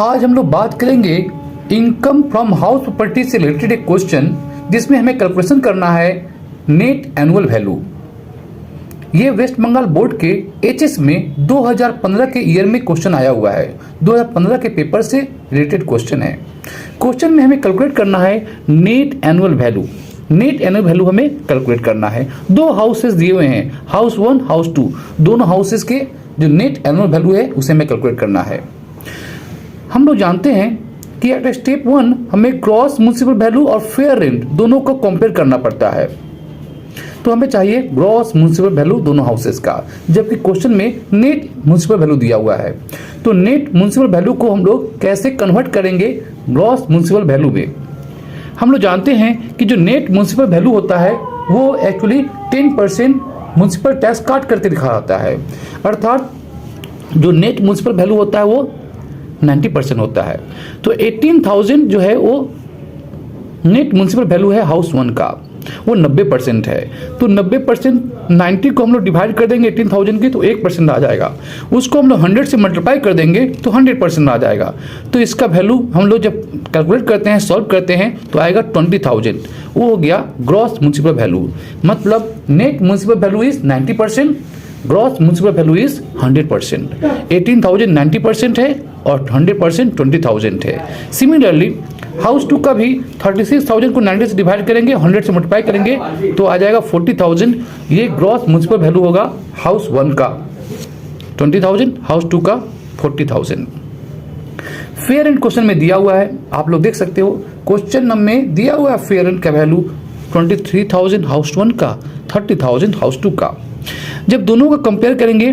आज हम लोग बात करेंगे इनकम फ्रॉम हाउस प्रॉपर्टी से रिलेटेड एक क्वेश्चन, जिसमें हमें कैलकुलेशन करना है नेट एनुअल वैल्यू। ये वेस्ट बंगाल बोर्ड के एचएस में 2015 के ईयर में क्वेश्चन आया हुआ है। 2015 के पेपर से रिलेटेड क्वेश्चन है। क्वेश्चन में हमें कैलकुलेट करना है net annual value. Net annual value हमें कैलकुलेट करना है। दो हाउसेस दिए हुए हैं, हाउस 1 हाउस 2, दोनों हाउसेस के जो नेट एनुअल वैल्यू है उसे हमें कैलकुलेट करना है। हम लोग जानते हैं कि एट स्टेप 1 हमें ग्रॉस म्युनिसिपल वैल्यू और फेयर रेंट दोनों को कंपेयर करना पड़ता है। तो हमें चाहिए ग्रॉस म्युनिसिपल वैल्यू दोनों हाउसेस का, जबकि क्वेश्चन में नेट म्युनिसिपल वैल्यू दिया हुआ है। तो नेट म्युनिसिपल वैल्यू को हम लोग कैसे कन्वर्ट करेंगे ग्रॉस म्युनिसिपल वैल्यू में। हम लोग जानते हैं कि जो नेट म्युनिसिपल वैल्यू होता है वो एक्चुअली 10% म्युनिसिपल टैक्स काट करके दिखा जाता है, अर्थात जो नेट म्युनिसिपल वैल्यू होता है वो 90% होता है। तो 18,000 जो है वो नेट म्युनिसिपल वैल्यू है हाउस 1 का, वो 90% है। तो 90% 90 को हम लोग डिवाइड कर देंगे 18,000 की, तो 1% आ जाएगा। उसको हम लोग 100 से मल्टीप्लाई कर देंगे तो 100% आ जाएगा। तो इसका वैल्यू हम लोग जब कैलकुलेट करते हैं, सॉल्व करते हैं, तो आएगा 20,000। वो हो गया ग्रॉस म्युनिसिपल वैल्यू। मतलब net municipal value is 90%, gross municipal value is 100%। 18,000 90% है और 100% 20,000 है। सिमिलरली हाउस 2 का भी 36,000 को 90 से डिवाइड करेंगे, 100 से मल्टीप्लाई करेंगे तो आ जाएगा 40,000। ये ग्रॉस म्युनिसिपल वैल्यू होगा हाउस 1 का 20,000, हाउस 2 का 40,000। फेयर एंड क्वेश्चन में दिया हुआ है, आप लोग देख सकते हो क्वेश्चन में दिया हुआ है फेयर एंड का वैल्यू 23,000 हाउस 1 का, 30,000 हाउस 2 का। जब दोनों का कंपेयर करेंगे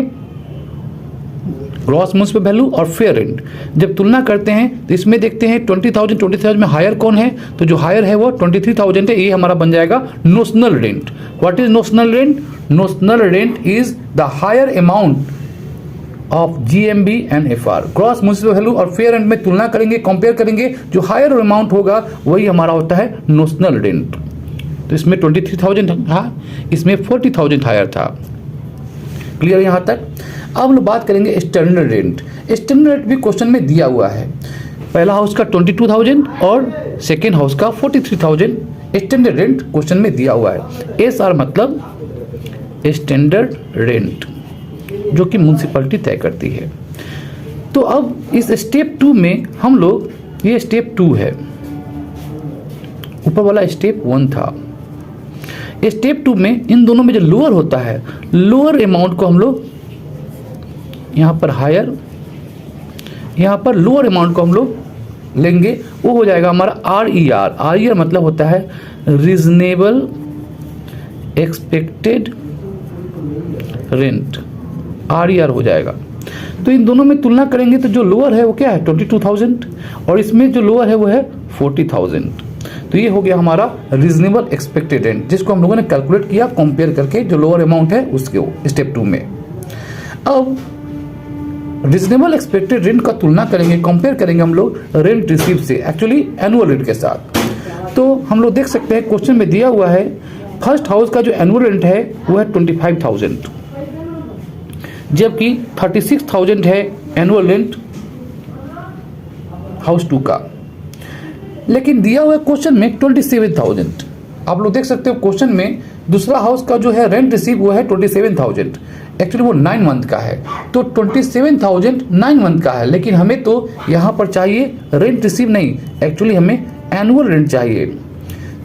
ग्रॉस म्युनिसिपल वैल्यू और फेयर रेंट, जब तुलना करते हैं तो इसमें देखते हैं 20,000 में हायर कौन है, तो जो हायर है वो 23,000 है। ये हमारा बन जाएगा notional rent. What is notional rent? Notional rent is the higher amount of GMB and FR। Gross municipal value और फेयर रेंट में तुलना करेंगे, कंपेयर करेंगे, जो हायर अमाउंट होगा वही हमारा होता है नोशनल रेंट। तो इसमें 23,000 था, इसमें 40,000 हायर था। क्लियर यहाँ तक? अब हम लोग बात करेंगे स्टैंडर्ड रेंट। स्टैंडर्ड रेंट भी क्वेश्चन में दिया हुआ है। पहला हाउस का 22,000 और सेकेंड हाउस का 43,000 स्टैंडर्ड रेंट क्वेश्चन में दिया हुआ है। SR मतलब स्टैंडर्ड रेंट, जो कि म्युनिसिपैलिटी तय करती है। तो अब इस स्टेप 2 में हम लोग, ये स्टेप 2 है, ऊपर वाला स्टेप 1 था। स्टेप 2 में इन दोनों में जो लोअर होता है, लोअर अमाउंट को हम लोग यहाँ पर हायर, यहाँ पर लोअर अमाउंट को हम लोग लेंगे, वो हो जाएगा हमारा RER। RER मतलब होता है रीजनेबल एक्सपेक्टेड रेंट, RER हो जाएगा। तो इन दोनों में तुलना करेंगे तो जो लोअर है वो क्या है 22,000 और इसमें जो लोअर है वो है 40,000। तो ये हो गया हमारा रीजनेबल एक्सपेक्टेड रेंट, जिसको हम लोगों ने कैलकुलेट किया कंपेयर करके जो लोअर अमाउंट है उसके स्टेप 2 में। अब रीजनेबल एक्सपेक्टेड रेंट का तुलना करेंगे, कंपेयर करेंगे हम लोग रेंट रिसीव से, एक्चुअली एनुअल रेंट के साथ। तो हम लोग देख सकते हैं क्वेश्चन में दिया हुआ है फर्स्ट हाउस का जो एनुअल रेंट है वो है 25,000, जबकि 36,000 है एनुअल रेंट हाउस 2 का। लेकिन दिया हुआ क्वेश्चन में 27,000। आप लोग देख सकते हो क्वेश्चन में दूसरा हाउस का जो है रेंट रिसीव वो है 27,000, एक्चुअली वो 9 मंथ का है। तो 27,000 9 मंथ का है, लेकिन हमें तो यहाँ पर चाहिए रेंट रिसीव नहीं, एक्चुअली हमें एनुअल रेंट चाहिए।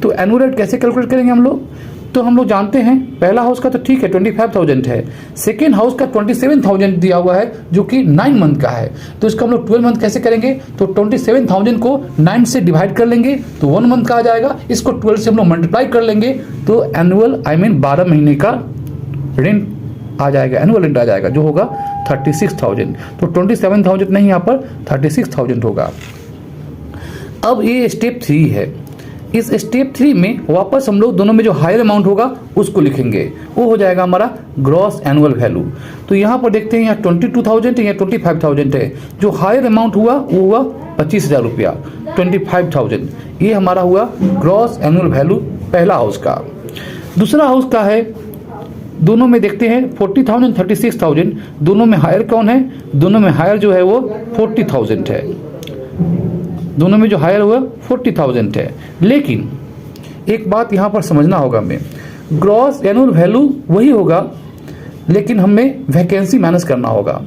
तो एनुअल रेंट कैसे कैलकुलेट करेंगे हम लोग? तो हम लोग जानते हैं पहला हाउस का तो ठीक है 25,000 है, सेकेंड हाउस का 27,000 दिया हुआ है जो कि 9 मंथ का है। तो इसका हम लोग 12 मंथ कैसे करेंगे? तो 27,000 को 9 से डिवाइड कर लेंगे तो 1 मंथ का आ जाएगा। इसको 12 से हम लोग मल्टीप्लाई कर लेंगे तो एनुअल 12 महीने का रेंट आ जाएगा, एनुअल रेंट आ जाएगा, जो होगा 36,000। तो 27,000 नहीं, यहाँ पर 36,000 होगा। अब ये स्टेप 3 है। इस स्टेप 3 में वापस हम लोग दोनों में जो हायर अमाउंट होगा उसको लिखेंगे, वो हो जाएगा हमारा ग्रॉस एनुअल वैल्यू। तो यहाँ पर देखते हैं यहाँ 22,000 या 25,000 है। जो हायर अमाउंट हुआ वो हुआ 25,000 रुपया, 25,000। ये हमारा हुआ ग्रॉस एनुअल वैल्यू पहला हाउस का। दूसरा हाउस का है, दोनों में देखते हैं 40,000 36,000, दोनों में हायर कौन है? दोनों में हायर जो है वो 40,000 है। दोनों में जो हायर हुआ 40,000 है। लेकिन एक बात यहाँ पर समझना होगा हमें, ग्रॉस एनुअल वैल्यू वही होगा, लेकिन हमें वैकेंसी माइनस करना होगा।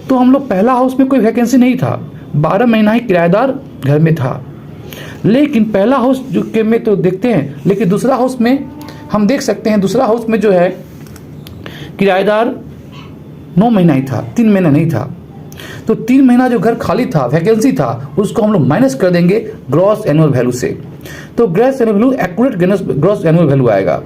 तो हम लोग पहला हाउस में कोई वैकेंसी नहीं था, 12 महीना ही किराएदार घर में था। लेकिन पहला हाउस जो के में तो देखते हैं, लेकिन दूसरा हाउस में हम देख सकते हैं, दूसरा हाउस में जो है किराएदार 9 महीना ही था, 3 महीना नहीं था। तो 3 महीना जो घर खाली था, वैकेंसी था, उसको हम लोग माइनस कर देंगे ग्रॉस एनुअल वैल्यू से। तो gross annual value accurate gross annual value आएगा।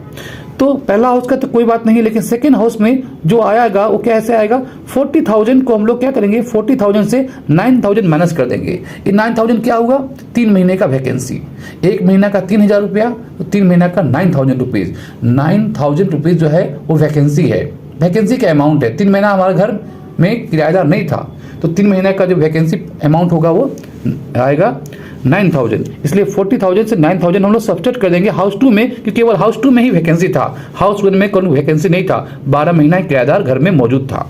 तो पहला हाउस का तो कोई बात नहीं, लेकिन सेकेंड हाउस में जो आएगा वो कैसे आएगा, 40,000 को हम लोग क्या करेंगे, 40,000 से 9,000 माइनस कर देंगे। ये 9,000 क्या होगा, 3 महीने का वैकेंसी। 1 महीना का 3,000 रुपया, तो 3 महीना का 9,000 रुपीज़। 9,000 रुपीज़ जो है वो वैकेंसी है, वैकेंसी का अमाउंट है। 3 महीना हमारे घर में किराएदार नहीं था, तो 3 महीने का जो वैकेंसी अमाउंट होगा वो आएगा 9,000। इसलिए 40,000 से 9,000 हम लोग सब्सट्रैक्ट कर देंगे हाउस 2 में, क्योंकि केवल हाउस 2 में ही वैकेंसी था, हाउस 1 में कोई वैकेंसी नहीं था, 12 महीना किराएदार घर में मौजूद था।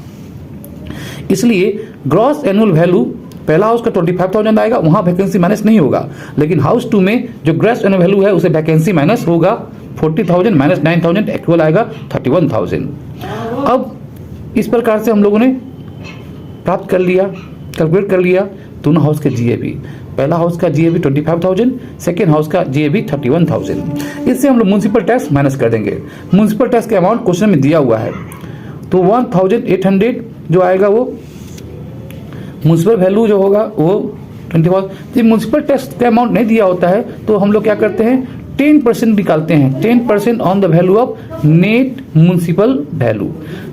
इसलिए ग्रॉस एनुअल वैल्यू पहला हाउस का 25,000 आएगा, वहां वैकेंसी माइनस नहीं होगा। लेकिन हाउस 2 में जो ग्रॉस एनुअल वैल्यू है उसे वैकेंसी माइनस होगा, 40,000 माइनस 9,000 इक्वल आएगा 31,000। अब इस प्रकार से हम लोगों ने प्राप्त कर लिया, कैलकुलेट कर लिया दोनों हाउस के जीएबी। पहला हाउस का जीएबी 25,000, सेकेंड हाउस का जीएबी 31,000। इससे हम लोग म्युनिसिपल टैक्स माइनस कर देंगे। म्युनिसिपल टैक्स का अमाउंट क्वेश्चन में दिया हुआ है, तो 1,800 जो आएगा वो म्युनिसिपल वैल्यू जो होगा वो 25। जब म्युनिसिपल टैक्स का अमाउंट नहीं दिया होता है तो हम लोग क्या करते हैं, 10% निकालते हैं, 10% on the value of net municipal value.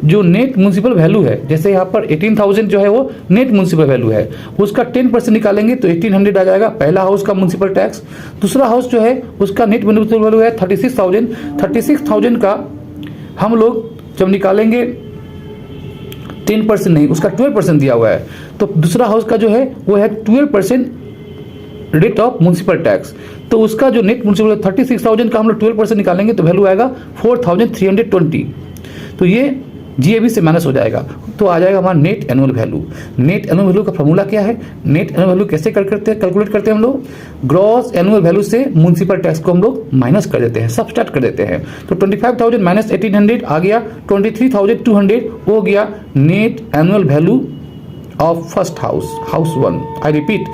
जो नेट म्युनिसिपल वैल्यू है, जैसे यहाँ पर 18,000 जो है वो नेट म्युनिसिपल वैल्यू है, उसका 10% निकालेंगे तो 1,800 आ जाएगा पहला हाउस का म्युनिसिपल टैक्स। दूसरा हाउस जो है उसका नेट म्युनिसिपल वैल्यू है 36,000। 36,000 का हम लोग जब निकालेंगे 10% नहीं, उसका 12% दिया हुआ है, तो दूसरा हाउस का जो है वो है 12% रेट ऑफ म्युनिसिपल टैक्स। तो उसका जो नेट म्युनिसिपल 36,000 का हम लोग 12% निकालेंगे तो वैल्यू आएगा 4,320। तो ये जीएबी से माइनस हो जाएगा, तो आ जाएगा हमारा net annual value. Net annual value का फॉर्मूला क्या है, नेट एनुअल वैल्यू कैसे कैलकुलेट करते हैं हम लोग, ग्रॉस एनुअल वैल्यू से म्युनिसिपल टैक्स को हम लोग माइनस कर देते हैं, सब्सट्रैक्ट कर देते हैं। तो 25,000 माइनस 1,800 आ गया 23,200, हो गया net annual value of first house, house 1। I repeat,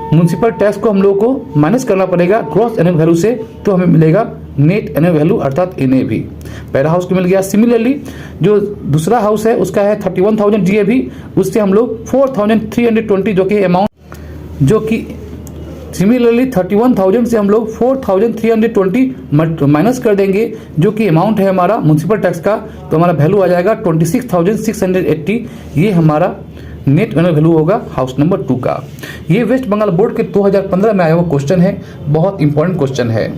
municipal tax को हम लोग को माइनस करना पड़ेगा ग्रॉस एनुअल वैल्यू से, तो हमें मिलेगा नेट एनुअल वैल्यू अर्थात एनएवी। पहला हाउस को मिल गया। सिमिलरली जो दूसरा हाउस है उसका है 31,000 जीएबी, उससे हम लोग 4,320 जो कि अमाउंट, जो कि सिमिलरली 31,000 से हम लोग 4,320 माइनस कर देंगे, जो कि अमाउंट है हमारा म्युनिसिपल टैक्स का, तो हमारा वैल्यू आ जाएगा 26,680। ये हमारा नेट एनुअल वैल्यू होगा हाउस नंबर 2 का। ये वेस्ट बंगाल बोर्ड के 2015 में आया हुआ क्वेश्चन है, बहुत इंपॉर्टेंट क्वेश्चन है।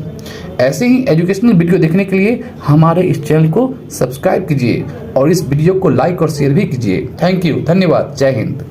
ऐसे ही एजुकेशनल वीडियो देखने के लिए हमारे इस चैनल को सब्सक्राइब कीजिए और इस वीडियो को लाइक और शेयर भी कीजिए। थैंक यू, धन्यवाद, जय हिंद।